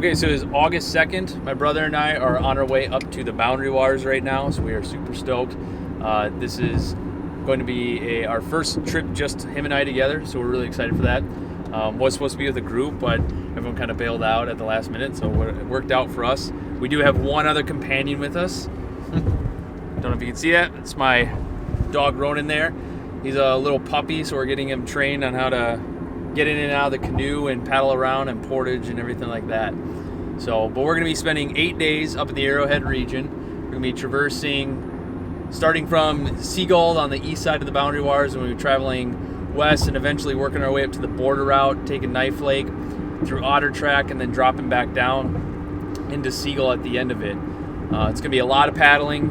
Okay, so it's August 2nd. My brother and I are on our way up to the Boundary Waters right now, so we are super stoked. This is going to be our first trip, just him and I together, so we're really excited for that. Was supposed to be with a group, but everyone kind of bailed out at the last minute, so it worked out for us. We do have one other companion with us. Don't know if you can see that. It's my dog Ronan there. He's a little puppy, so we're getting him trained on how to get in and out of the canoe and paddle around and portage and everything like that. So, but we're going to be spending 8 days up in the Arrowhead region. We're going to be traversing, starting from Seagull on the east side of the Boundary Waters, and we'll be traveling west and eventually working our way up to the border route, taking Knife Lake through Ottertrack, and then dropping back down into Seagull at the end of it. It's going to be a lot of paddling.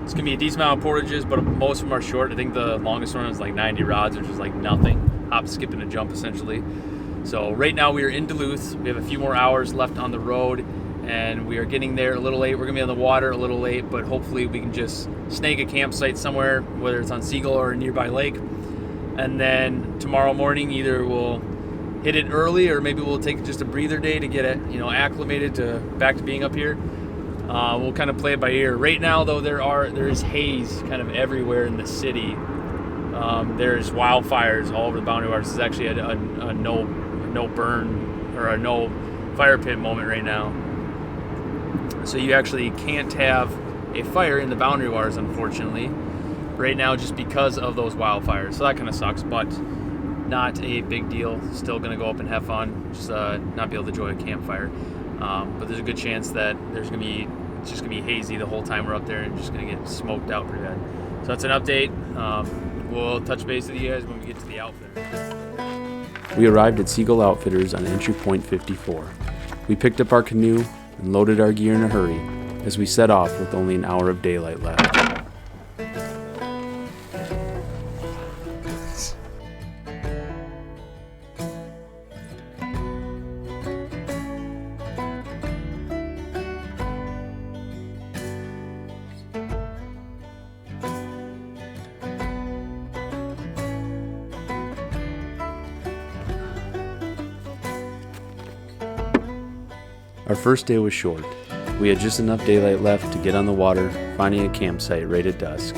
It's going to be a decent amount of portages, but most of them are short. I think the longest one is like 90 rods, which is like nothing. Hop, skip, and a jump, essentially. So right now we are in Duluth. We have a few more hours left on the road, and we are getting there a little late. We're going to be on the water a little late, but hopefully we can just snag a campsite somewhere, whether it's on Seagull or a nearby lake. And then tomorrow morning, either we'll hit it early, or maybe we'll take just a breather day to get it, acclimated back to being up here. We'll kind of play it by ear. Right now, though, there is haze kind of everywhere in the city. There's wildfires all over the Boundary Waters. This is actually a no burn or a no fire pit moment right now. So you actually can't have a fire in the Boundary Waters, unfortunately, right now, just because of those wildfires. So that kind of sucks, but not a big deal. Still gonna go up and have fun, just not be able to enjoy a campfire. But there's a good chance that it's just gonna be hazy the whole time we're up there, and just gonna get smoked out pretty bad. So that's an update. We'll touch base with you guys when we get to the outfitter. We arrived at Seagull Outfitters on entry point 54. We picked up our canoe and loaded our gear in a hurry as we set off with only an hour of daylight left. Our first day was short. We had just enough daylight left to get on the water, finding a campsite right at dusk.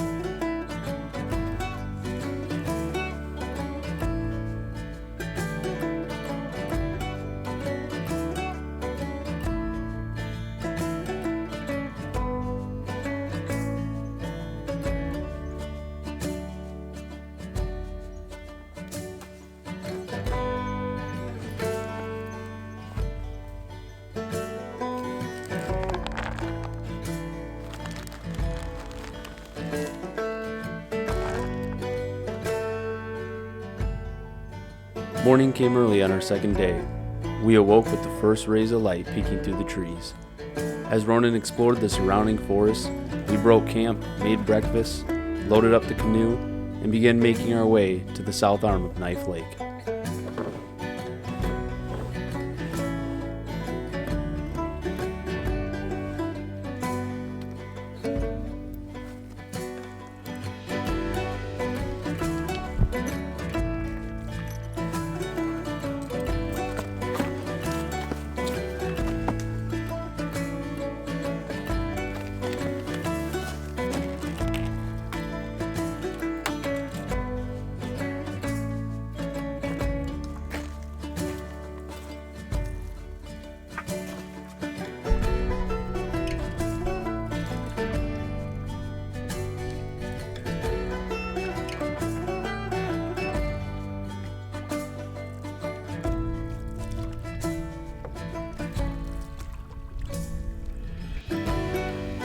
Morning came early on our second day. We awoke with the first rays of light peeking through the trees. As Ronan explored the surrounding forest, we broke camp, made breakfast, loaded up the canoe, and began making our way to the south arm of Knife Lake.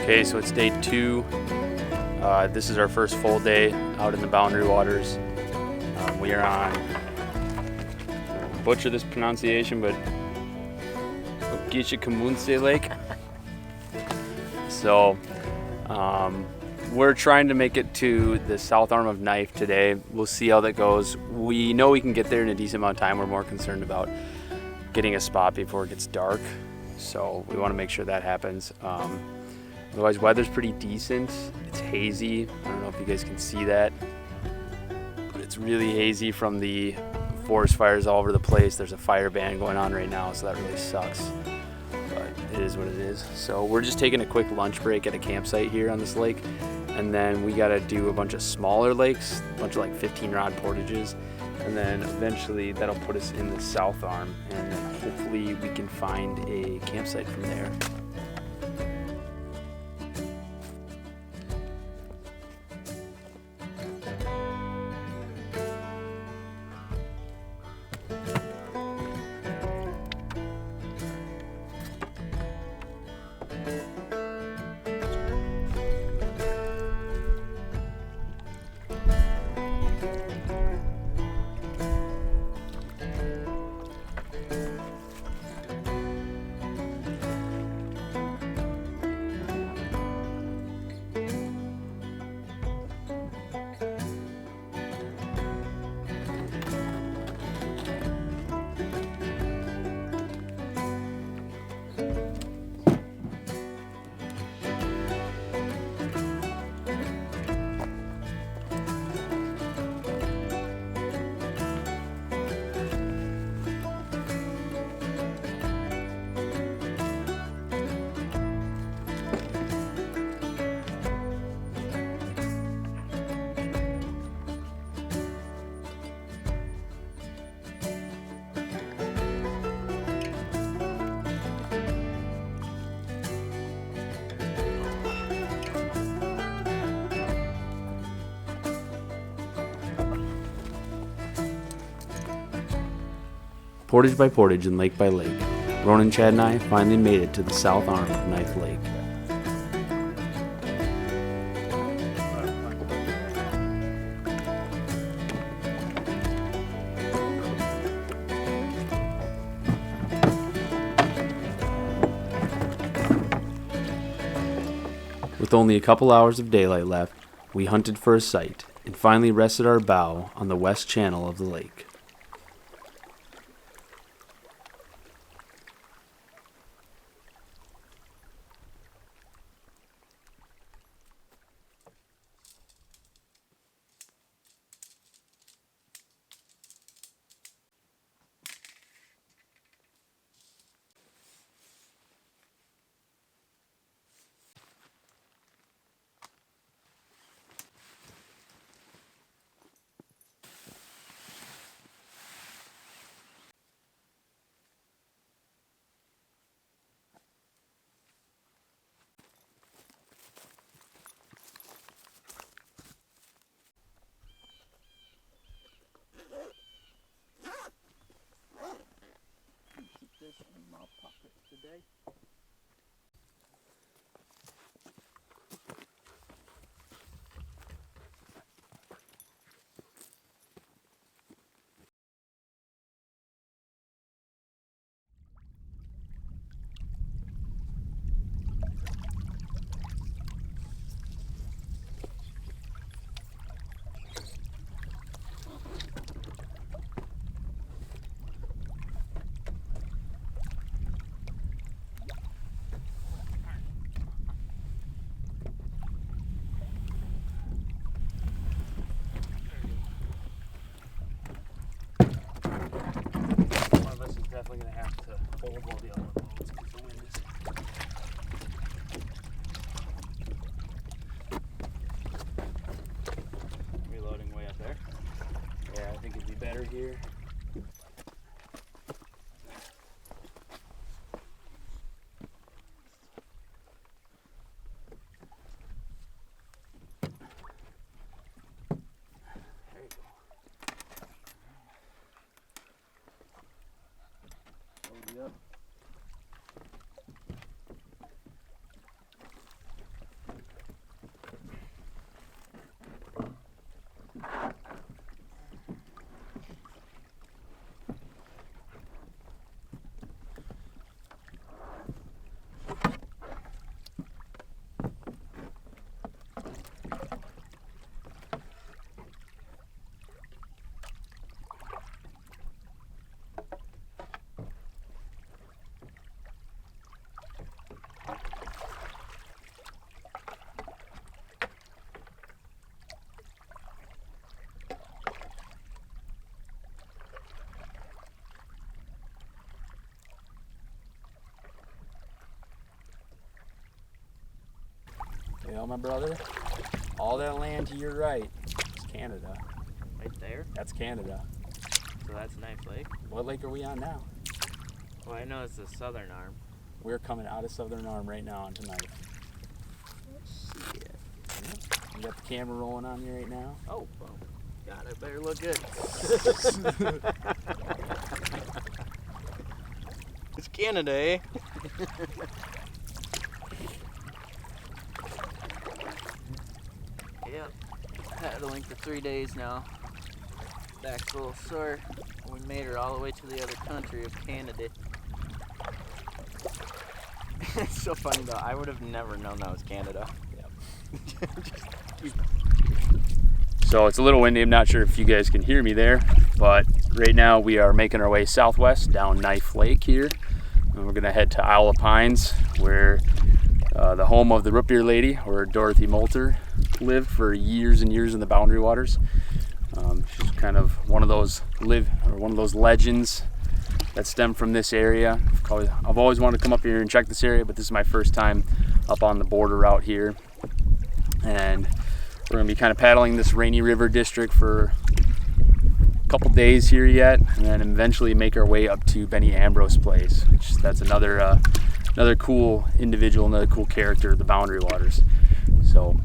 Okay, so it's day 2. This is our first full day out in the Boundary Waters. We are on, butcher this pronunciation, but Saganaga Lake. So we're trying to make it to the south arm of Knife today. We'll see how that goes. We know we can get there in a decent amount of time. We're more concerned about getting a spot before it gets dark. So we want to make sure that happens. Otherwise, weather's pretty decent. It's hazy. I don't know if you guys can see that, but it's really hazy from the forest fires all over the place. There's a fire ban going on right now, so that really sucks. is. So we're just taking a quick lunch break at a campsite here on this lake, and then we gotta do a bunch of smaller lakes, a bunch of like 15-rod portages, and then eventually that'll put us in the south arm, and then hopefully we can find a campsite from there. Portage by portage and lake by lake, Ronan, Chad, and I finally made it to the south arm of Ninth Lake. With only a couple hours of daylight left, we hunted for a site and finally rested our bow on the west channel of the lake. Definitely gonna have to hold while the other one loads because the wind is reloading way up there. Yeah, I think it'd be better here. There you go. Yep. You know, my brother, all that land to your right is Canada. Right there? That's Canada. So that's Knife Lake. What lake are we on now? Well, I know it's the southern arm. We're coming out of Southern Arm right now onto Knife. Shit. Yeah. You got the camera rolling on you right now? Oh, well, God, I better look good. It's Canada, eh? Yep. Paddling for 3 days now. Back's a little sore. We made her all the way to the other country of Canada. It's so funny though. I would have never known that was Canada. Yep. So it's a little windy. I'm not sure if you guys can hear me there, but right now we are making our way southwest down Knife Lake here. And we're gonna head to Isle of Pines, where the home of the Rootbeer Lady, or Dorothy Molter, lived for years and years in the Boundary Waters. She's kind of one of those legends that stem from this area. I've always wanted to come up here and check this area, but this is my first time up on the border out here. And we're gonna be kind of paddling this Rainy River district for a couple days here yet, and then eventually make our way up to Benny Ambrose place, which that's another cool individual, another cool character of the Boundary Waters. So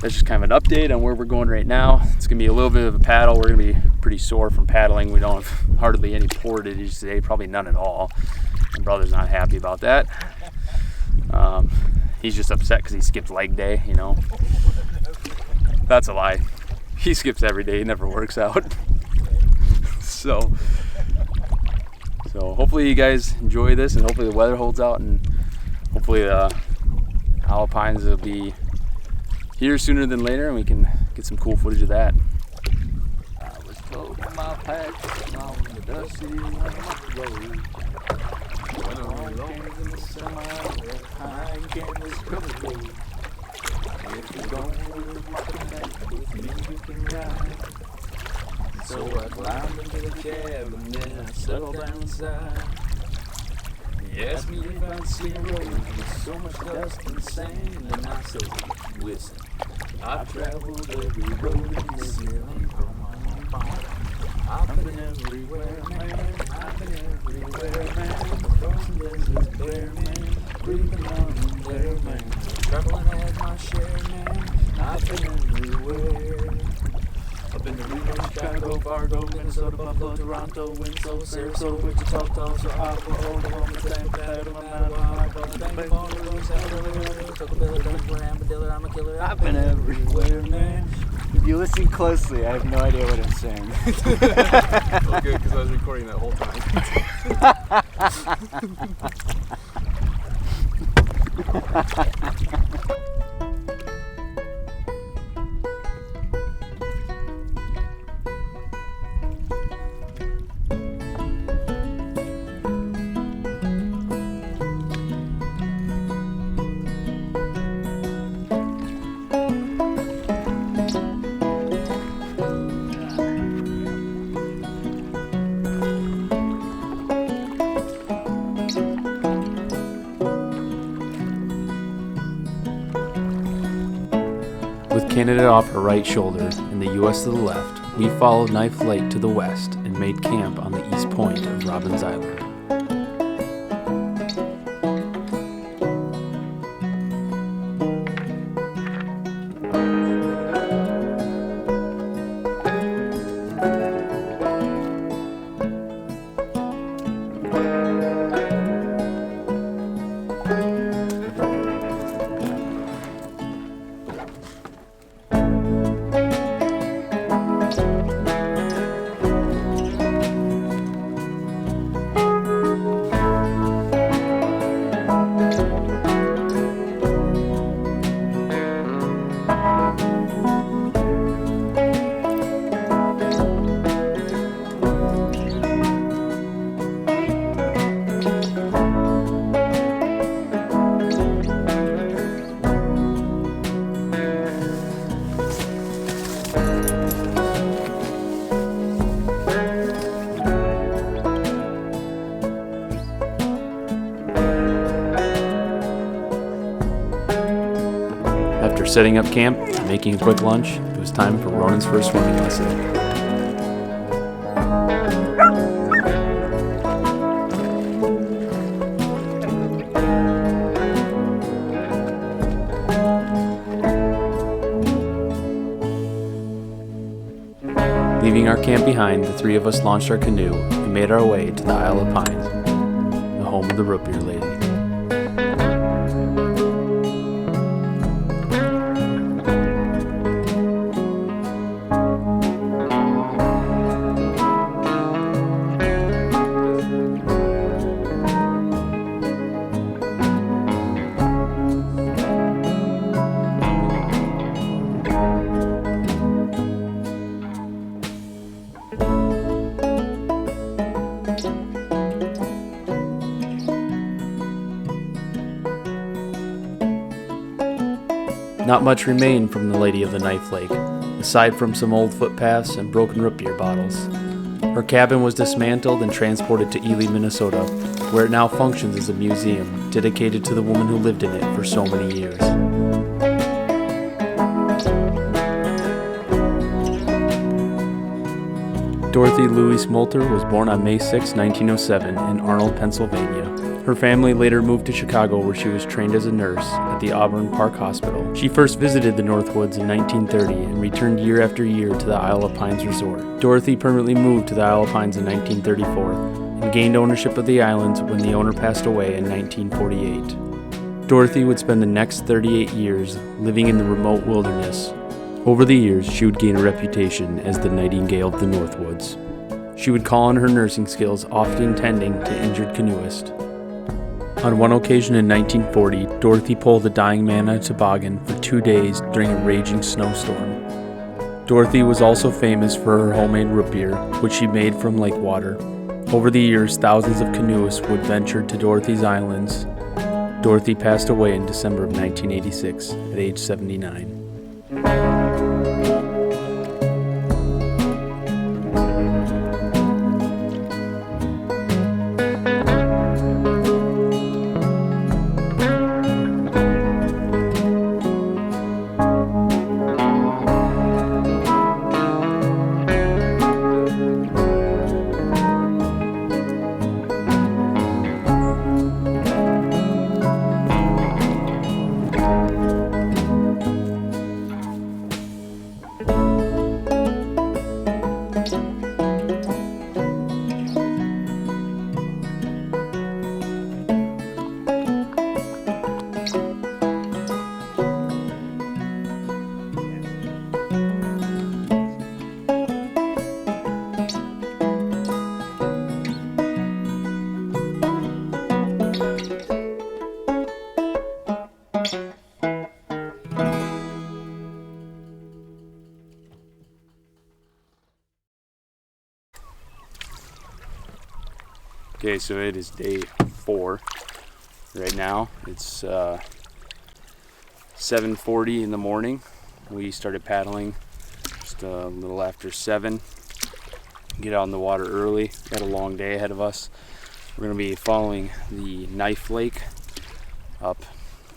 that's just kind of an update on where we're going right now. It's gonna be a little bit of a paddle. We're gonna be pretty sore from paddling. We don't have hardly any portage today, probably none at all. My brother's not happy about that. He's just upset because he skipped leg day, you know. That's a lie. He skips every day, it never works out. So hopefully you guys enjoy this, and hopefully the weather holds out, and hopefully the Isle of Pines will be here sooner than later, and we can get some cool footage of that. I was told my pack on the dusty road. When I rolled in the summer, I can't discover road. If you're going with my connect with me, you can ride. So I climbed into the cab and then I settled down inside. He asked me if I'd seen a road with so much dust and sand, and I said, listen, I've traveled every road in this land. I've been everywhere, man. I've been everywhere, man. Crossing deserts bare, man. Breathing on them there, man. Traveling I had my share, man. I've been everywhere. I've been to Reno, Chicago, Fargo, Minnesota, Buffalo, Toronto, Winslow, Sarasota, Wichita, Tulsa, Aqua, Oklahoma, Stampede, I've been everywhere, man. If you listen closely, I have no idea what I'm saying. Well, good, because I was recording that whole time. With Canada off our right shoulder and the U.S. to the left, we followed Knife Lake to the west and made camp on the east point of Robbins Island. After setting up camp and making a quick lunch, it was time for Ronan's first swimming lesson. Leaving our camp behind, the three of us launched our canoe and made our way to the Isle of Pines, the home of the Rootbeer Lady. Not much remained from the Lady of the Knife Lake, aside from some old footpaths and broken root beer bottles. Her cabin was dismantled and transported to Ely, Minnesota, where it now functions as a museum dedicated to the woman who lived in it for so many years. Dorothy Louise Molter was born on May 6, 1907 in Arnold, Pennsylvania. Her family later moved to Chicago, where she was trained as a nurse at the Auburn Park Hospital. She first visited the Northwoods in 1930 and returned year after year to the Isle of Pines resort. Dorothy permanently moved to the Isle of Pines in 1934 and gained ownership of the islands when the owner passed away in 1948. Dorothy would spend the next 38 years living in the remote wilderness. Over the years, she would gain a reputation as the Nightingale of the Northwoods. She would call on her nursing skills, often tending to injured canoeists. On one occasion in 1940, Dorothy pulled a dying man on a toboggan for 2 days during a raging snowstorm. Dorothy was also famous for her homemade root beer, which she made from lake water. Over the years, thousands of canoeists would venture to Dorothy's Islands. Dorothy passed away in December of 1986 at age 79. Okay, so it is day 4 right now. It's 7:40 in the morning. We started paddling just a little after 7. Get out in the water early. Got a long day ahead of us. We're going to be following the Knife Lake up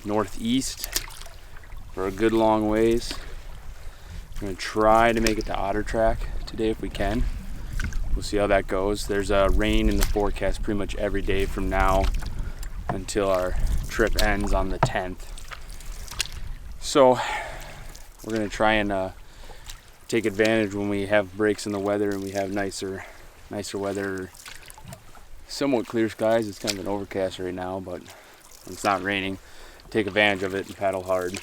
northeast for a good long ways. We're going to try to make it to Ottertrack today if we can. We'll see how that goes. There's rain in the forecast pretty much every day from now until our trip ends on the 10th. So we're going to try and take advantage when we have breaks in the weather and we have nicer weather, somewhat clear skies. It's kind of an overcast right now, but it's not raining. Take advantage of it and paddle hard.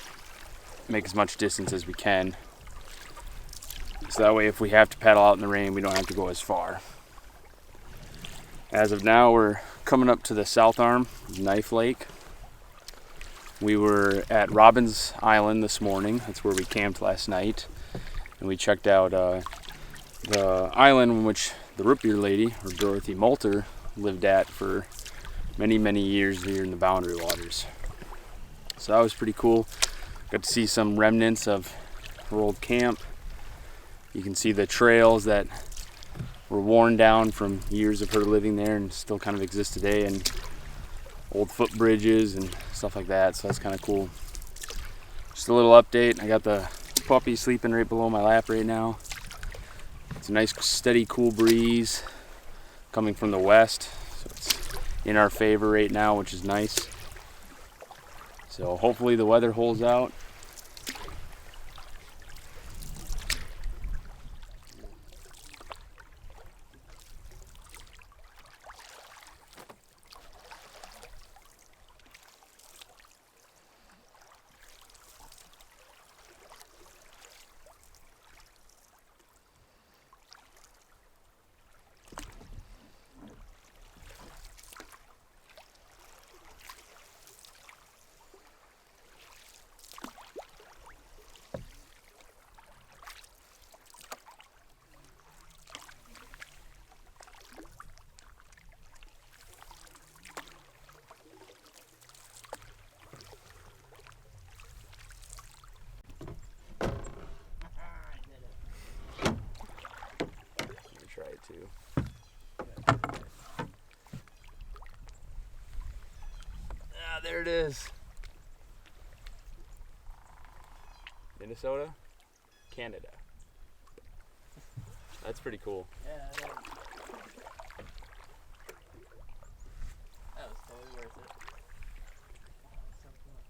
Make as much distance as we can. So that way if we have to paddle out in the rain, we don't have to go as far. As of now, we're coming up to the south arm of Knife Lake. We were at Robbins Island this morning. That's where we camped last night. And we checked out the island in which the Rootbeer Lady, or Dorothy Molter, lived at for many, many years here in the Boundary Waters. So that was pretty cool. Got to see some remnants of her old camp. You can see the trails that were worn down from years of her living there and still kind of exist today, and old footbridges and stuff like that, so that's kind of cool. Just a little update. I got the puppy sleeping right below my lap right now. It's a nice steady cool breeze coming from the west, so it's in our favor right now, which is nice. So hopefully the weather holds out. Try it too. Ah, there it is. Minnesota, Canada. That's pretty cool. Yeah, that is. That was totally worth it. So cool.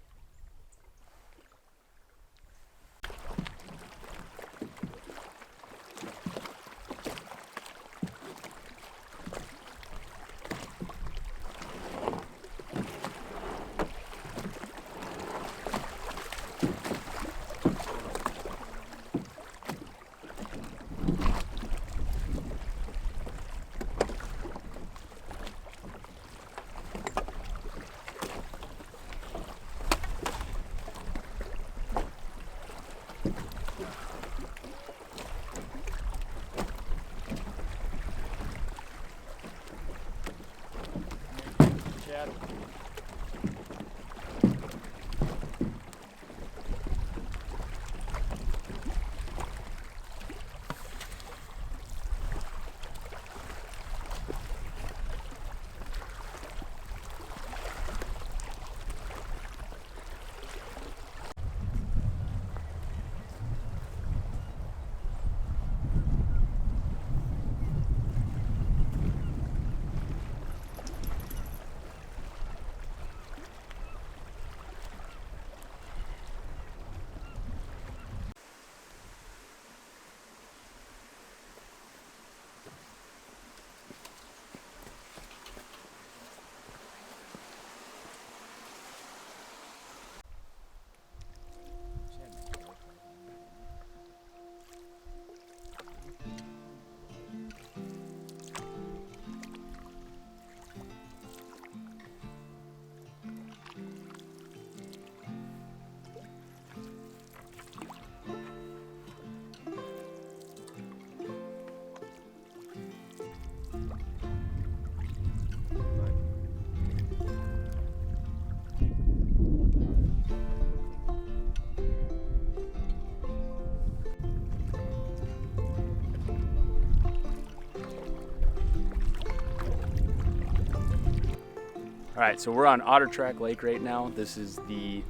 All right, so we're on Ottertrack Lake right now. This is the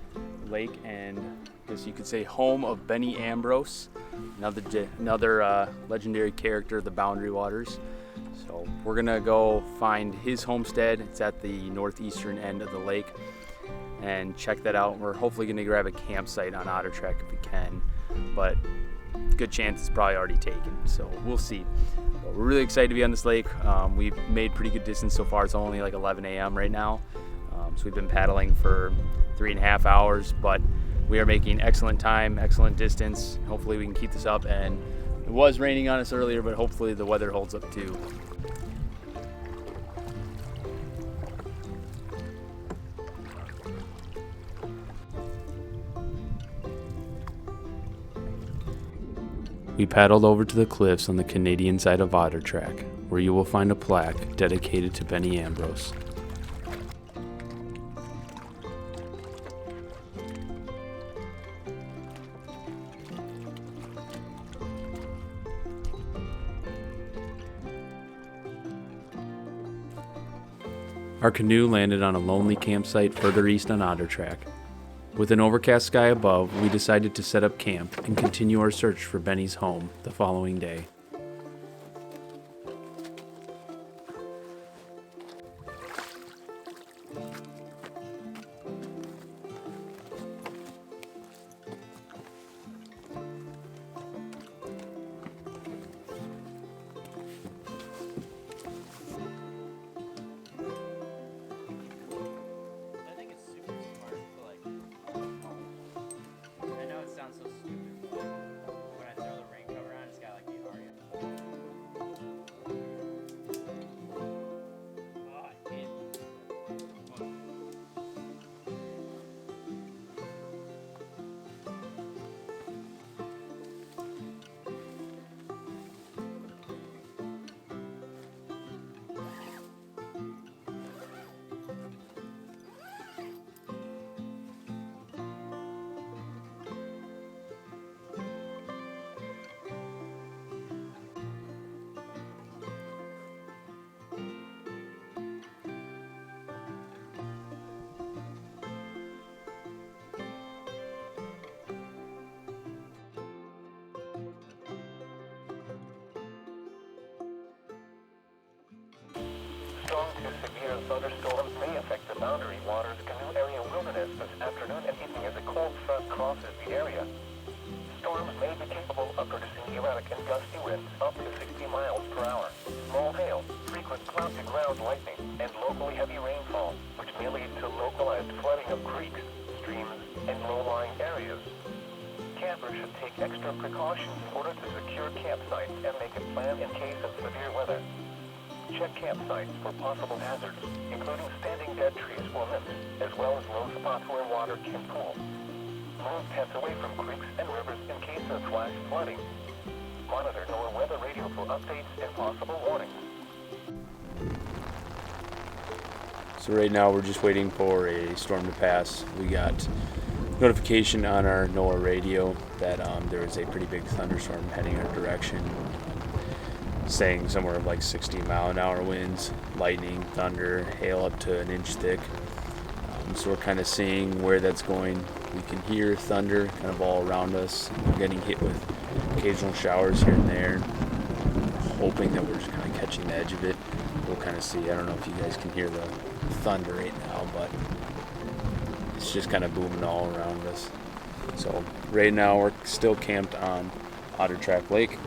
lake and I guess you could say home of Benny Ambrose, another legendary character of the Boundary Waters. So we're gonna go find his homestead. It's at the northeastern end of the lake and check that out. We're hopefully gonna grab a campsite on Ottertrack if we can, but good chance it's probably already taken, so we'll see. But we're really excited to be on this lake. We've made pretty good distance so far. It's only like 11 a.m. right now, so we've been paddling for 3.5 hours, but we are making excellent time, excellent distance. Hopefully we can keep this up, and it was raining on us earlier, but hopefully the weather holds up too. We paddled over to the cliffs on the Canadian side of Ottertrack, where you will find a plaque dedicated to Benny Ambrose. Our canoe landed on a lonely campsite further east on Ottertrack. With an overcast sky above, we decided to set up camp and continue our search for Benny's home the following day. Strong to severe thunderstorms may affect the Boundary Waters Canoe Area Wilderness this afternoon and evening as a cold front crosses the area. Storms may be capable of producing erratic and gusty winds up to 60 miles per hour, small hail, frequent cloud-to-ground lightning, and locally heavy rainfall, which may lead to localized flooding of creeks, streams, and low-lying areas. Campers should take extra precautions in order to secure campsites and make a plan in case of severe weather. Check campsites for possible hazards, including standing dead trees or limbs, as well as low spots where water can pool. Move tents away from creeks and rivers in case of flash flooding. Monitor NOAA weather radio for updates and possible warnings. So right now we're just waiting for a storm to pass. We got notification on our NOAA radio that there is a pretty big thunderstorm heading our direction, saying somewhere of like 60-mile-an-hour winds, lightning, thunder, hail up to an inch thick. So we're kind of seeing where that's going. We can hear thunder kind of all around us. We're getting hit with occasional showers here and there, hoping that we're just kind of catching the edge of it. We'll kind of see. I don't know if you guys can hear the thunder right now, but it's just kind of booming all around us. So right now we're still camped on Ottertrack Lake.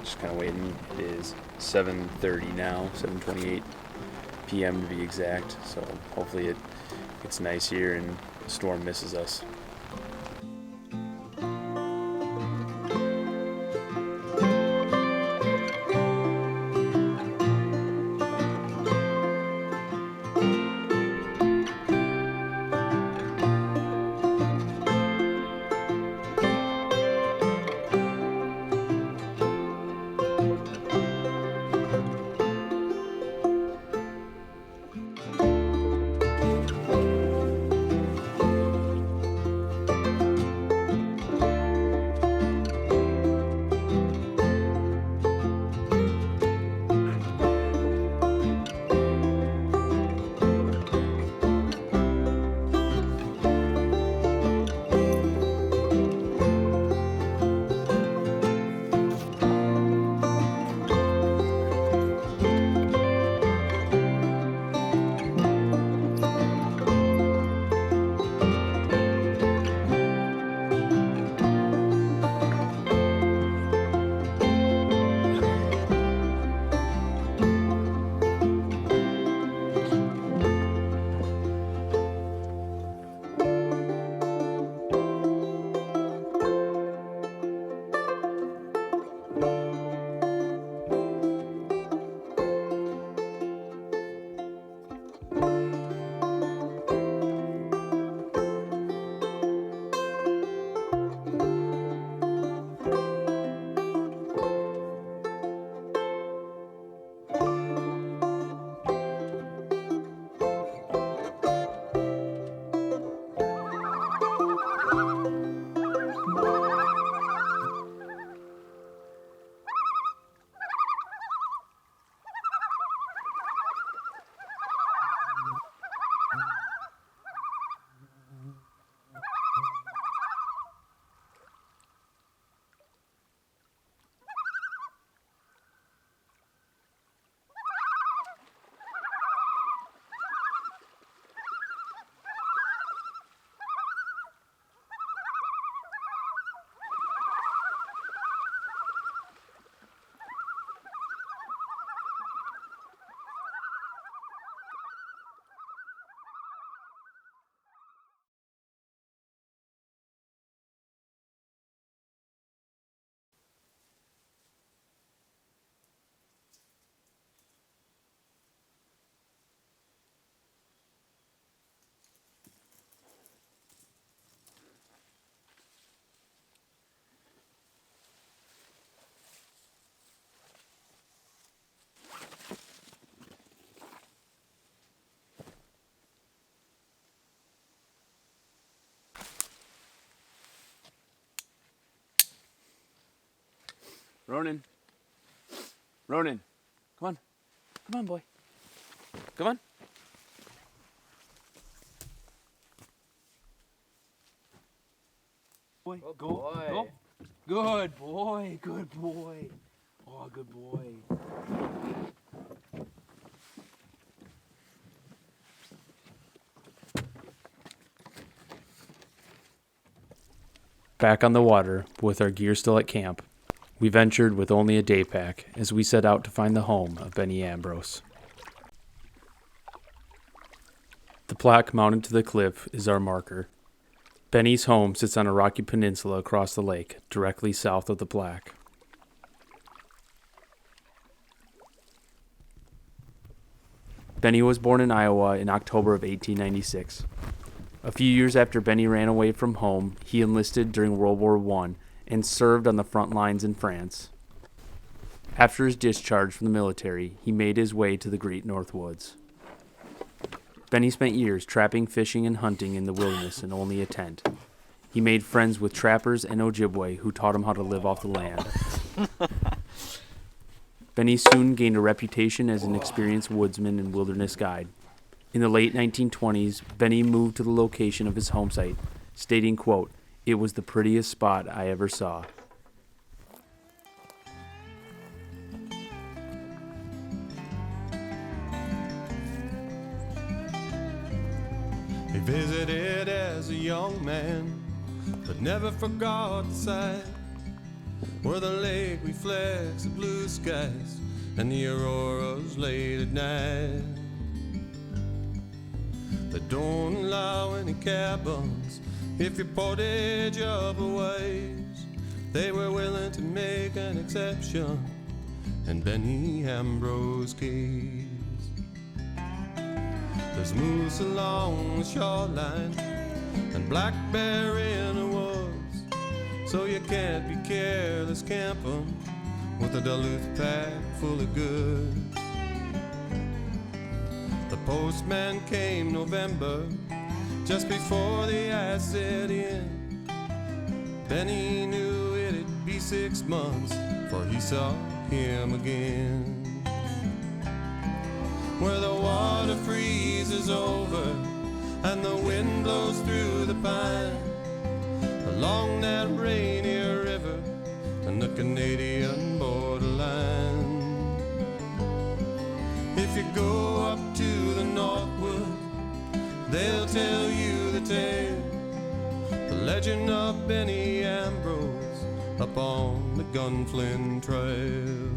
Just kind of waiting. It is 7:30 now, 7:28 p.m. to be exact. So hopefully it gets nice here and the storm misses us. Ronan. Ronan. Come on. Come on, boy. Come on. Boy, Good go, boy. go. Good boy, good boy. Oh, good boy. Back on the water, with our gear still at camp, we ventured with only a day pack as we set out to find the home of Benny Ambrose. The plaque mounted to the cliff is our marker. Benny's home sits on a rocky peninsula across the lake, directly south of the plaque. Benny was born in Iowa in October of 1896. A few years after Benny ran away from home, he enlisted during World War I and served on the front lines in France. After his discharge from the military, he made his way to the Great North Woods. Benny spent years trapping, fishing, and hunting in the wilderness in only a tent. He made friends with trappers and Ojibwe who taught him how to live off the land. Benny soon gained a reputation as an experienced woodsman and wilderness guide. In the late 1920s, Benny moved to the location of his home site, stating, quote, "It was the prettiest spot I ever saw." He visited as a young man, but never forgot the sight where the lake reflects the blue skies and the auroras late at night. They don't allow any cabins if you portage up a ways. They were willing to make an exception in Benny Ambrose case. There's moose along the shoreline and black bear in the woods, so you can't be careless camping with a Duluth pack full of goods. The postman came November, just before the ice set in. Benny knew it'd be 6 months before he saw him again. Where the water freezes over and the wind blows through the pine, along that Rainier River and the Canadian borderline. If you go up to the Northwood, they'll tell you the tale, the legend of Benny Ambrose up on the Gunflint Trail.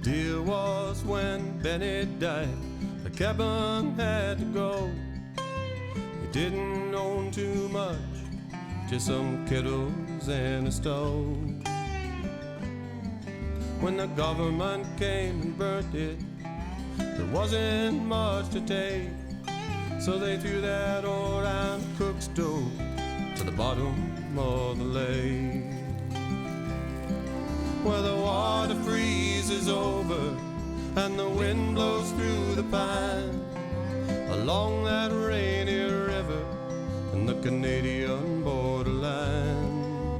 Deal was when Benny died, the cabin had to go. He didn't own too much, just some kettles and a stove. When the government came and burnt it, there wasn't much to take, so they threw that old iron cook stove to the bottom of the lake. Where the water freezes over and the wind blows through the pine, along that Rainier River and the Canadian borderline.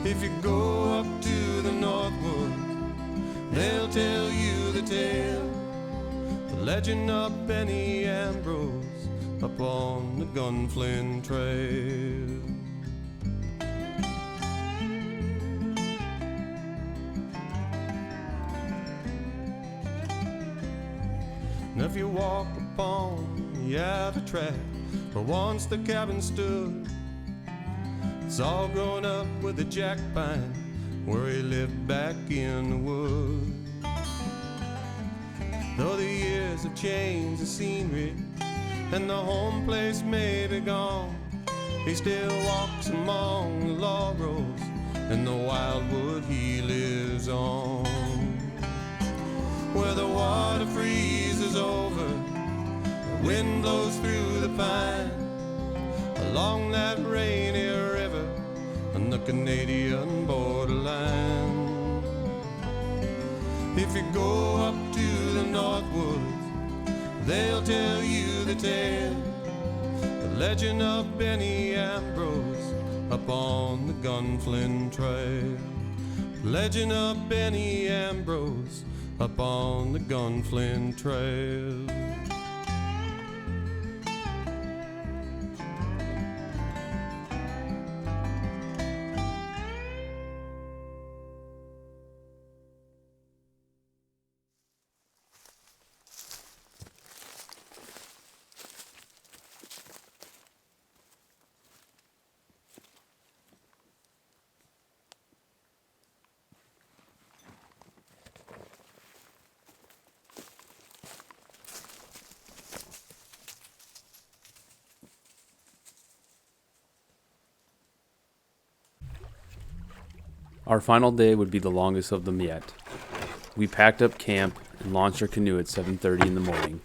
If you go up to the Northwood, they'll tell you the tale, the legend of Benny Ambrose up on the Gunflint Trail. And if you walk upon the Ottertrack where once the cabin stood, it's all grown up with the jack pine where he lived back in the woods. Though the years have changed the scenery and the home place may be gone, he still walks among the laurels and the wildwood he lives on. Where the water freezes over, the wind blows through the pine, along that rainy river on the Canadian borderline. If you go up to the Northwoods, they'll tell you the tale, the legend of Benny Ambrose up on the Gunflint Trail. Legend of Benny Ambrose up on the Gunflint Trail. Our final day would be the longest of them yet. We packed up camp and launched our canoe at 7:30 in the morning.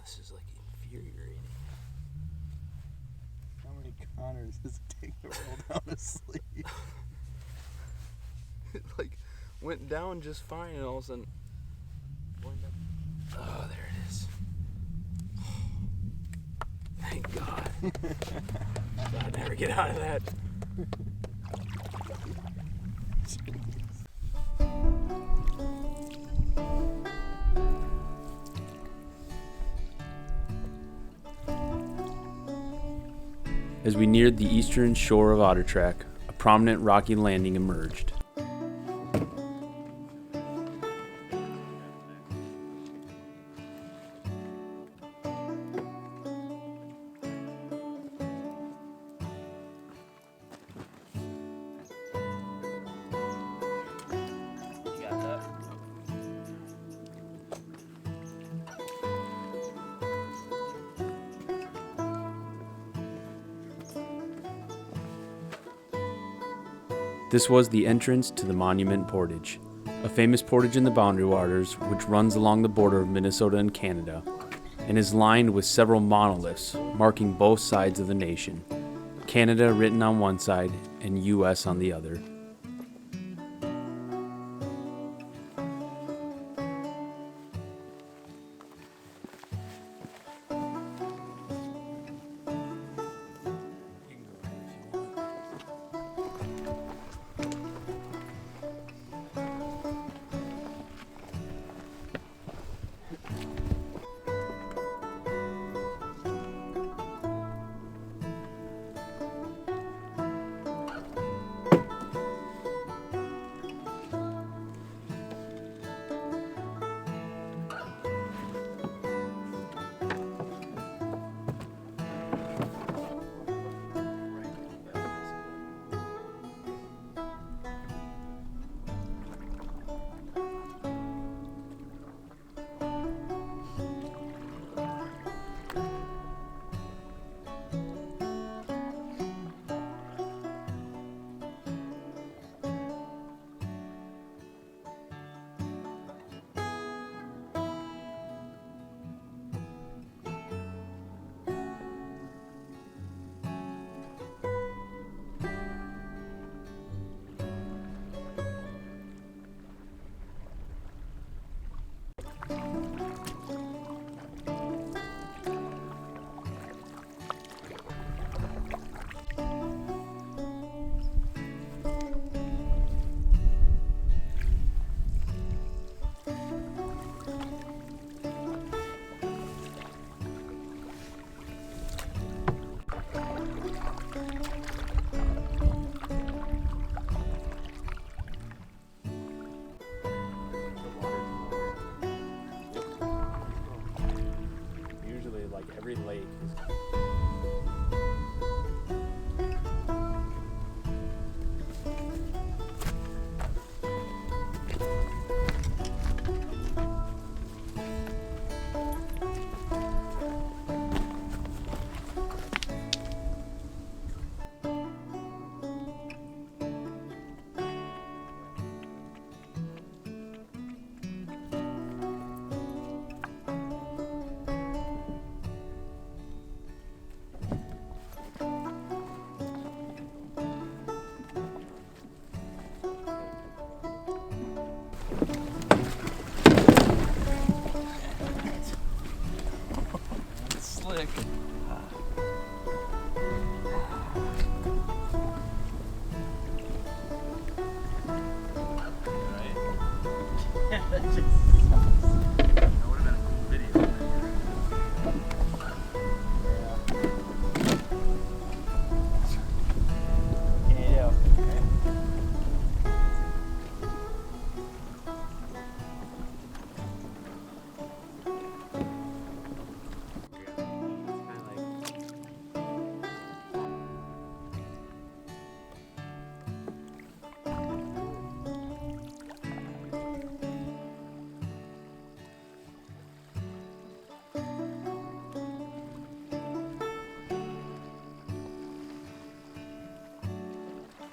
This is like infuriating. How many Connors does it take to roll down to sleep? It like went down just fine and all of a sudden. Oh, there it is. Thank God. I'd never get out of that. As we neared the eastern shore of Ottertrack, a prominent rocky landing emerged. This was the entrance to the Monument Portage, a famous portage in the Boundary Waters which runs along the border of Minnesota and Canada, and is lined with several monoliths marking both sides of the nation, Canada written on one side and US on the other.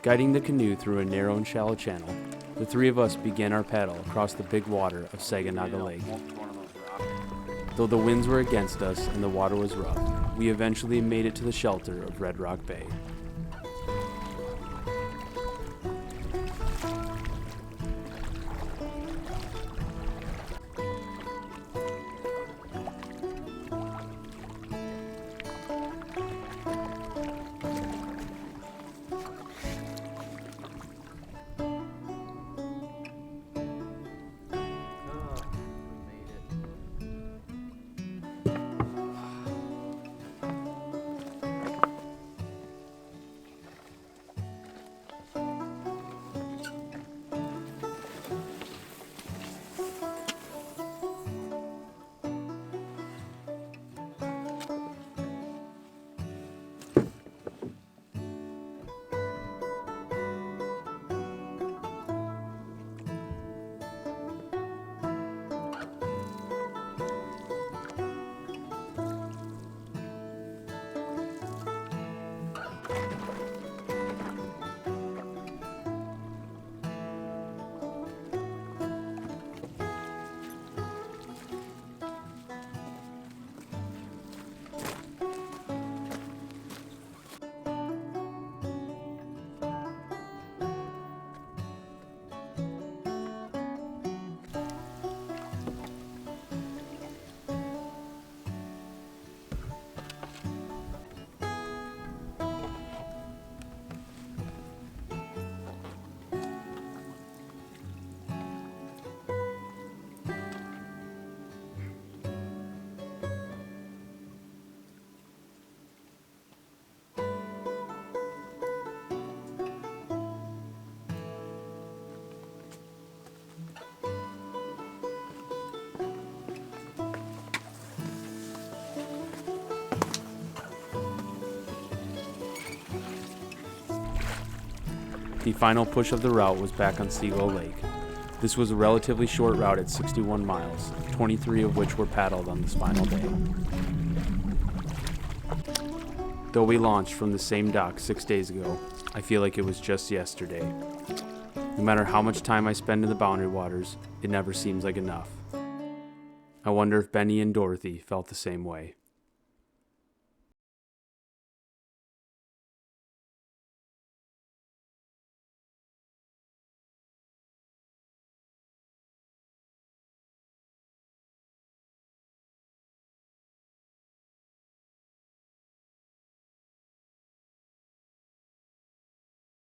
Guiding the canoe through a narrow and shallow channel, the three of us began our paddle across the big water of Saganaga Lake. Though the winds were against us and the water was rough, we eventually made it to the shelter of Red Rock Bay. The final push of the route was back on Seagull Lake. This was a relatively short route at 61 miles, 23 of which were paddled on this final day. Though we launched from the same dock 6 days ago, I feel like it was just yesterday. No matter how much time I spend in the boundary waters, it never seems like enough. I wonder if Benny and Dorothy felt the same way.